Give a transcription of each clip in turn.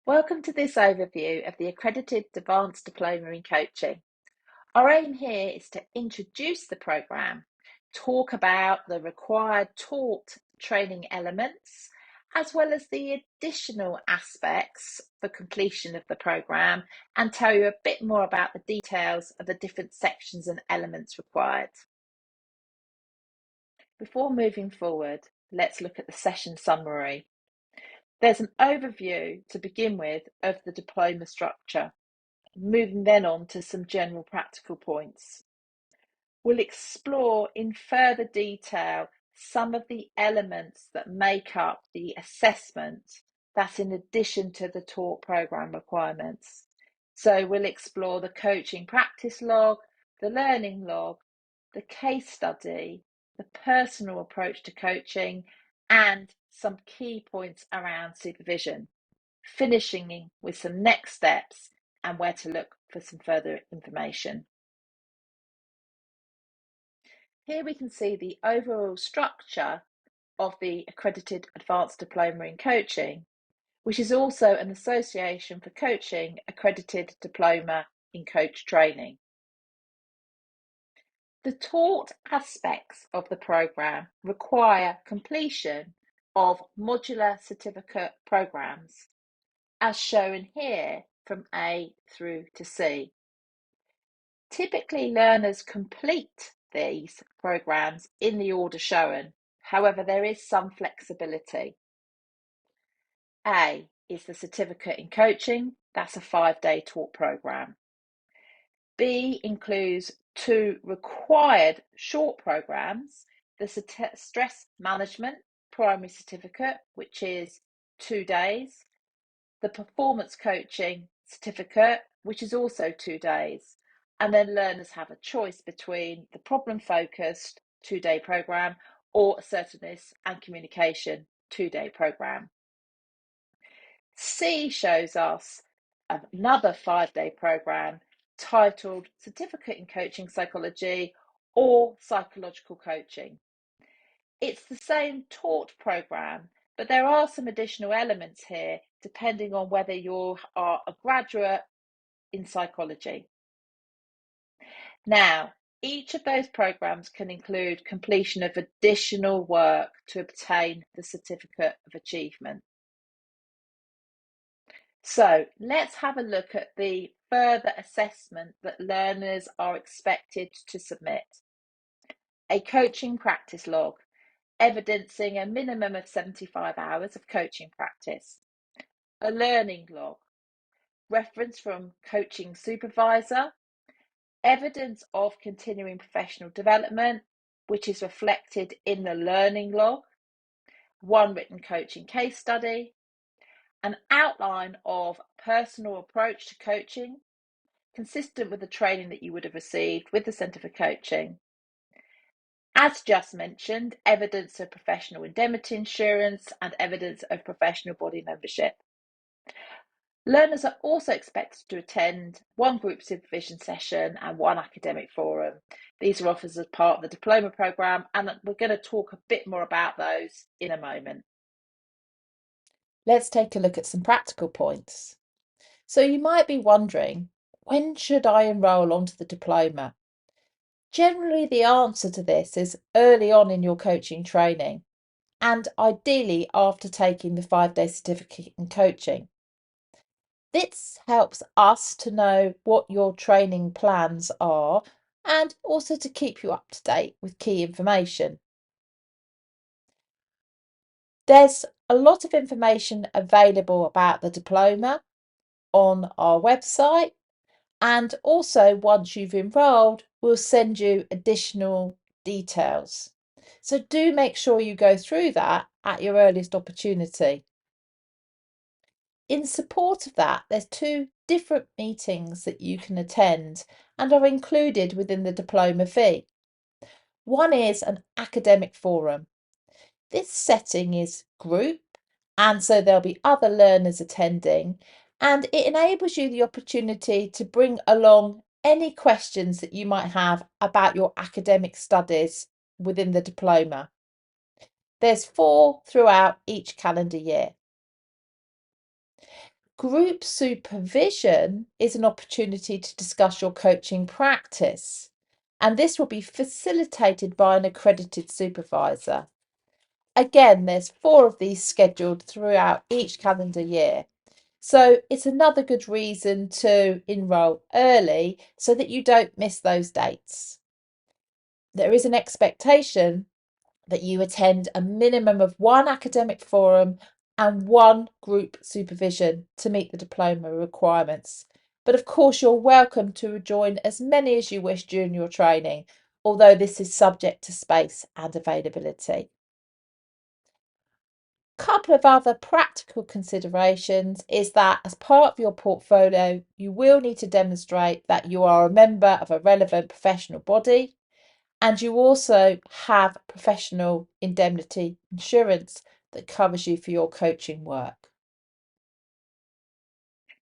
Welcome to this overview of the Accredited Advanced Diploma in Coaching. Our aim here is to introduce the programme, talk about the required taught training elements, as well as the additional aspects for completion of the programme, and tell you a bit more about the details of the different sections and elements required. Before moving forward, let's look at the session summary. There's an overview to begin with of the diploma structure, moving then on to some general practical points. We'll explore in further detail some of the elements that make up the assessment that's in addition to the taught programme requirements. So we'll explore the coaching practice log, the learning log, the case study, the personal approach to coaching, and some key points around supervision, finishing with some next steps and where to look for some further information. Here we can see the overall structure of the Accredited Advanced Diploma in Coaching, which is also an association for Coaching Accredited Diploma in Coach Training. The taught aspects of the programme require completion of modular certificate programmes, as shown here from A through to C. Typically, learners complete these programmes in the order shown. However, there is some flexibility. A is the Certificate in Coaching. That's a 5-day taught programme. B includes 2 required short programmes, the Stress Management Primary Certificate, which is 2 days, the Performance Coaching Certificate, which is also 2 days, and then learners have a choice between the problem-focused 2-day programme or Assertiveness and Communication 2-day programme. C shows us another 5-day programme titled Certificate in Coaching Psychology or Psychological Coaching. It's the same taught programme, but there are some additional elements here depending on whether you are a graduate in psychology. Now, each of those programmes can include completion of additional work to obtain the Certificate of Achievement. So let's have a look at the further assessment that learners are expected to submit. A coaching practice log, evidencing a minimum of 75 hours of coaching practice. A learning log, reference from coaching supervisor, evidence of continuing professional development, which is reflected in the learning log, 1 written coaching case study, an outline of personal approach to coaching, consistent with the training that you would have received with the Centre for Coaching. As just mentioned, evidence of professional indemnity insurance and evidence of professional body membership. Learners are also expected to attend 1 group supervision session and 1 academic forum. These are offered as part of the diploma programme, and we're going to talk a bit more about those in a moment. Let's take a look at some practical points. So you might be wondering, when should I enrol onto the diploma? Generally, the answer to this is early on in your coaching training, and ideally after taking the 5-day certificate in coaching. This helps us to know what your training plans are and also to keep you up to date with key information. There's a lot of information available about the diploma on our website, and also once you've enrolled, we'll send you additional details. So do make sure you go through that at your earliest opportunity. In support of that, there's 2 different meetings that you can attend and are included within the diploma fee. One is an academic forum. This setting is group, and so there'll be other learners attending, and it enables you the opportunity to bring along any questions that you might have about your academic studies within the diploma. There's 4 throughout each calendar year. Group supervision is an opportunity to discuss your coaching practice, and this will be facilitated by an accredited supervisor. Again, there's 4 of these scheduled throughout each calendar year. So it's another good reason to enrol early so that you don't miss those dates. There is an expectation that you attend a minimum of 1 academic forum and 1 group supervision to meet the diploma requirements. But of course, you're welcome to join as many as you wish during your training, although this is subject to space and availability. Couple of other practical considerations is that as part of your portfolio, you will need to demonstrate that you are a member of a relevant professional body, and you also have professional indemnity insurance that covers you for your coaching work.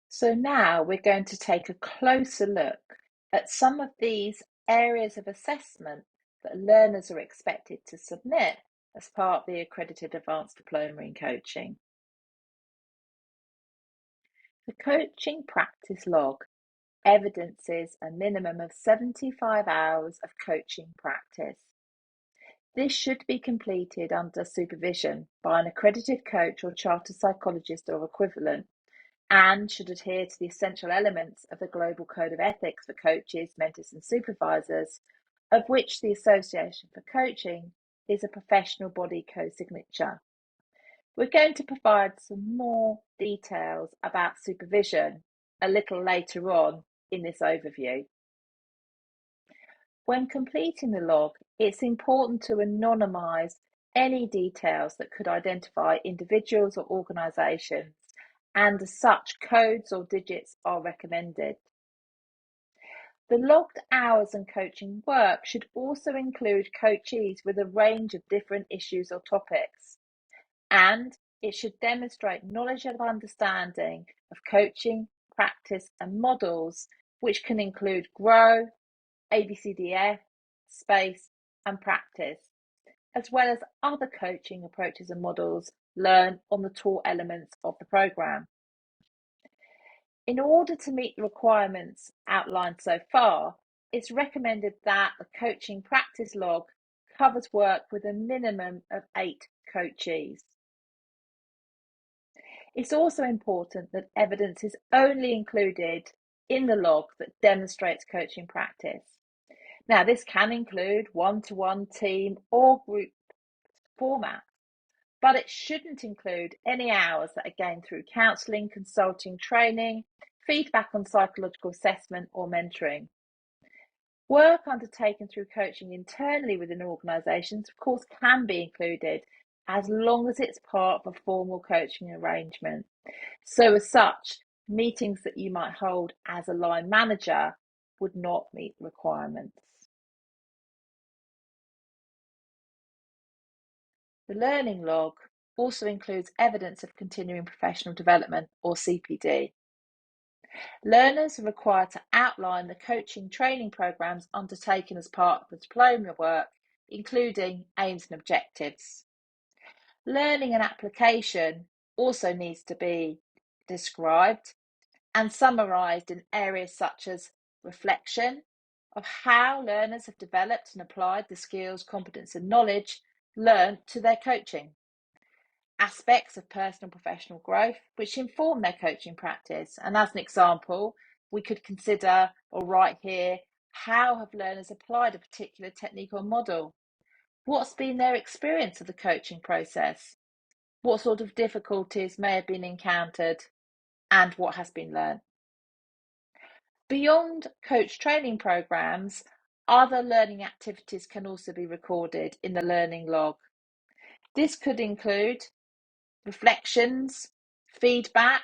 So now we're going to take a closer look at some of these areas of assessment that learners are expected to submit as part of the Accredited Advanced Diploma in Coaching. The coaching practice log evidences a minimum of 75 hours of coaching practice. This should be completed under supervision by an accredited coach or chartered psychologist or equivalent, and should adhere to the essential elements of the Global Code of Ethics for coaches, mentors and supervisors, of which the Association for Coaching is a professional body co-signature. We're going to provide some more details about supervision a little later on in this overview. When completing the log, it's important to anonymise any details that could identify individuals or organisations, and as such, codes or digits are recommended. The logged hours and coaching work should also include coachees with a range of different issues or topics, and it should demonstrate knowledge and understanding of coaching, practice and models, which can include GROW, ABCDF, SPACE and practice, as well as other coaching approaches and models learned on the taught elements of the programme. In order to meet the requirements outlined so far, it's recommended that the coaching practice log covers work with a minimum of 8 coachees. It's also important that evidence is only included in the log that demonstrates coaching practice. Now, this can include one-to-one, team or group format, but it shouldn't include any hours that are gained through counselling, consulting, training, feedback on psychological assessment or mentoring. Work undertaken through coaching internally within organisations, of course, can be included as long as it's part of a formal coaching arrangement. So as such, meetings that you might hold as a line manager would not meet requirements. The learning log also includes evidence of continuing professional development, or CPD. Learners are required to outline the coaching training programs undertaken as part of the diploma work, including aims and objectives. Learning and application also needs to be described and summarised in areas such as reflection of how learners have developed and applied the skills, competence and knowledge learned to their coaching. Aspects of personal and professional growth which inform their coaching practice. And as an example, we could consider or write here, how have learners applied a particular technique or model? What's been their experience of the coaching process? What sort of difficulties may have been encountered, and what has been learned? Beyond coach training programs, other learning activities can also be recorded in the learning log. This could include reflections, feedback,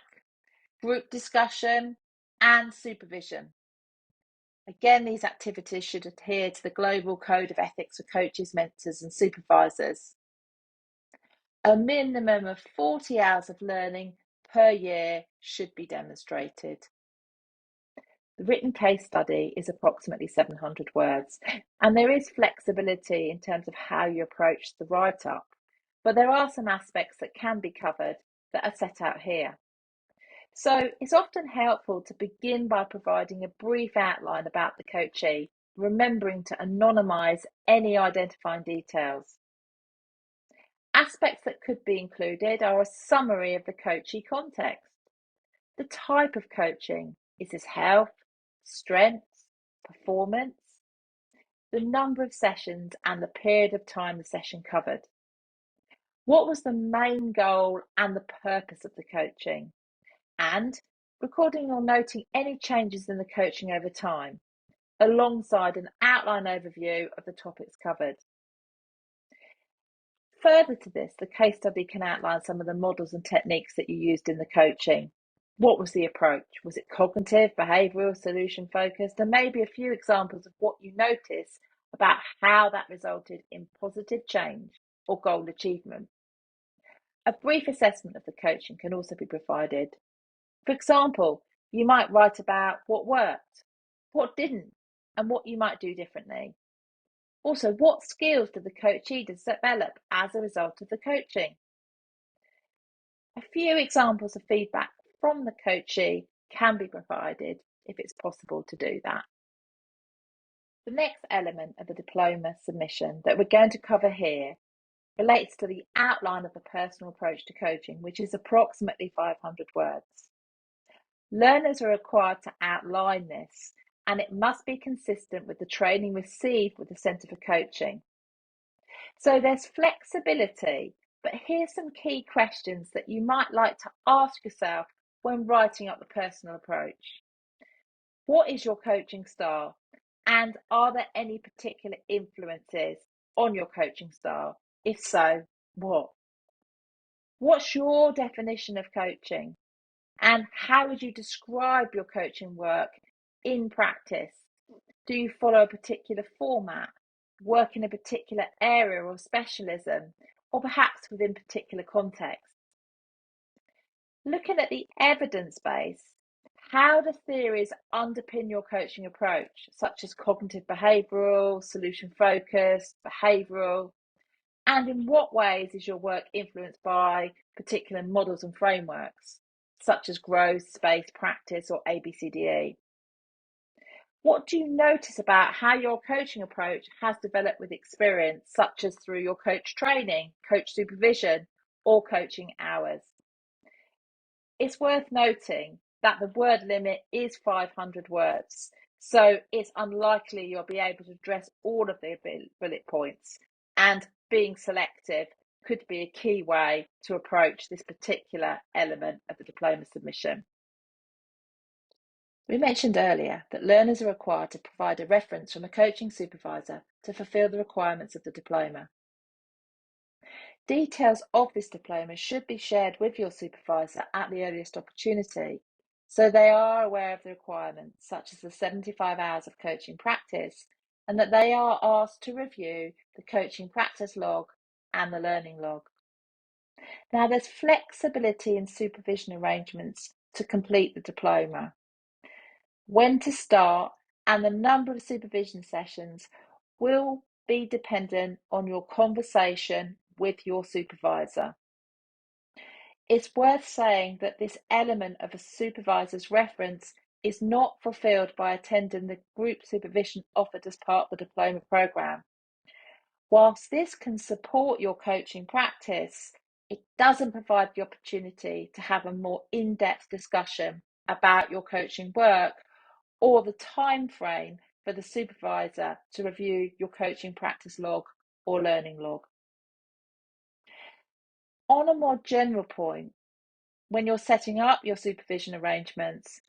group discussion, and supervision. Again, these activities should adhere to the Global Code of Ethics for coaches, mentors, and supervisors. A minimum of 40 hours of learning per year should be demonstrated. The written case study is approximately 700 words, and there is flexibility in terms of how you approach the write-up, but there are some aspects that can be covered that are set out here. So it's often helpful to begin by providing a brief outline about the coachee, remembering to anonymise any identifying details. Aspects that could be included are a summary of the coachee context, the type of coaching, is this health, strength, performance, the number of sessions and the period of time the session covered. What was the main goal and the purpose of the coaching? And recording or noting any changes in the coaching over time, alongside an outline overview of the topics covered. Further to this, the case study can outline some of the models and techniques that you used in the coaching. What was the approach? Was it cognitive, behavioural, solution focused? And maybe a few examples of what you notice about how that resulted in positive change or goal achievement. A brief assessment of the coaching can also be provided. For example, you might write about what worked, what didn't, and what you might do differently. Also, what skills did the coachee develop as a result of the coaching? A few examples of feedback from the coachee can be provided if it's possible to do that. The next element of the diploma submission that we're going to cover here relates to the outline of the personal approach to coaching, which is approximately 500 words. Learners are required to outline this, and it must be consistent with the training received with the Centre for Coaching. So there's flexibility, but here's some key questions that you might like to ask yourself when writing up the personal approach. What is your coaching style? And are there any particular influences on your coaching style? If so, what? What's your definition of coaching? And how would you describe your coaching work in practice? Do you follow a particular format, work in a particular area or specialism, or perhaps within particular contexts? Looking at the evidence base, how do theories underpin your coaching approach, such as cognitive behavioural, solution focused, behavioural? And in what ways is your work influenced by particular models and frameworks, such as growth, space, practice, or ABCDE? What do you notice about how your coaching approach has developed with experience, such as through your coach training, coach supervision, or coaching hours? It's worth noting that the word limit is 500 words, so it's unlikely you'll be able to address all of the bullet points, and being selective could be a key way to approach this particular element of the diploma submission. We mentioned earlier that learners are required to provide a reference from a coaching supervisor to fulfil the requirements of the diploma. Details of this diploma should be shared with your supervisor at the earliest opportunity, so they are aware of the requirements, such as the 75 hours of coaching practice, and that they are asked to review the coaching practice log and the learning log. Now, there's flexibility in supervision arrangements to complete the diploma. When to start and the number of supervision sessions will be dependent on your conversation with your supervisor. It's worth saying that this element of a supervisor's reference is not fulfilled by attending the group supervision offered as part of the diploma programme. Whilst this can support your coaching practice, it doesn't provide the opportunity to have a more in-depth discussion about your coaching work or the time frame for the supervisor to review your coaching practice log or learning log. On a more general point, when you're setting up your supervision arrangements,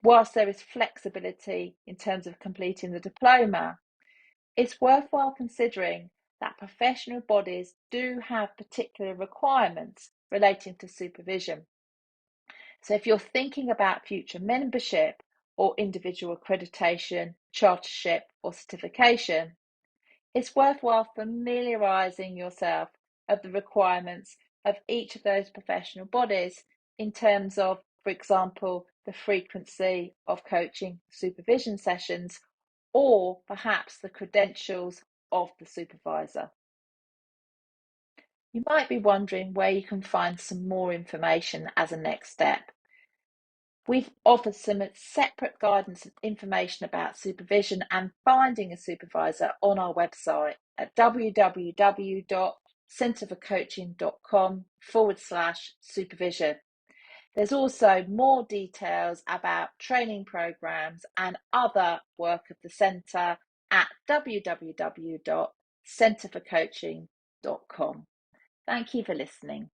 whilst there is flexibility in terms of completing the diploma, it's worthwhile considering that professional bodies do have particular requirements relating to supervision. So if you're thinking about future membership or individual accreditation, chartership, or certification, it's worthwhile familiarising yourself of the requirements of each of those professional bodies in terms of, for example, the frequency of coaching supervision sessions, or perhaps the credentials of the supervisor. You might be wondering where you can find some more information as a next step. We've offered some separate guidance and information about supervision and finding a supervisor on our website at www.centreforcoaching.com/supervision. There's also more details about training programs and other work of the centre at www.centreforcoaching.com. Thank you for listening.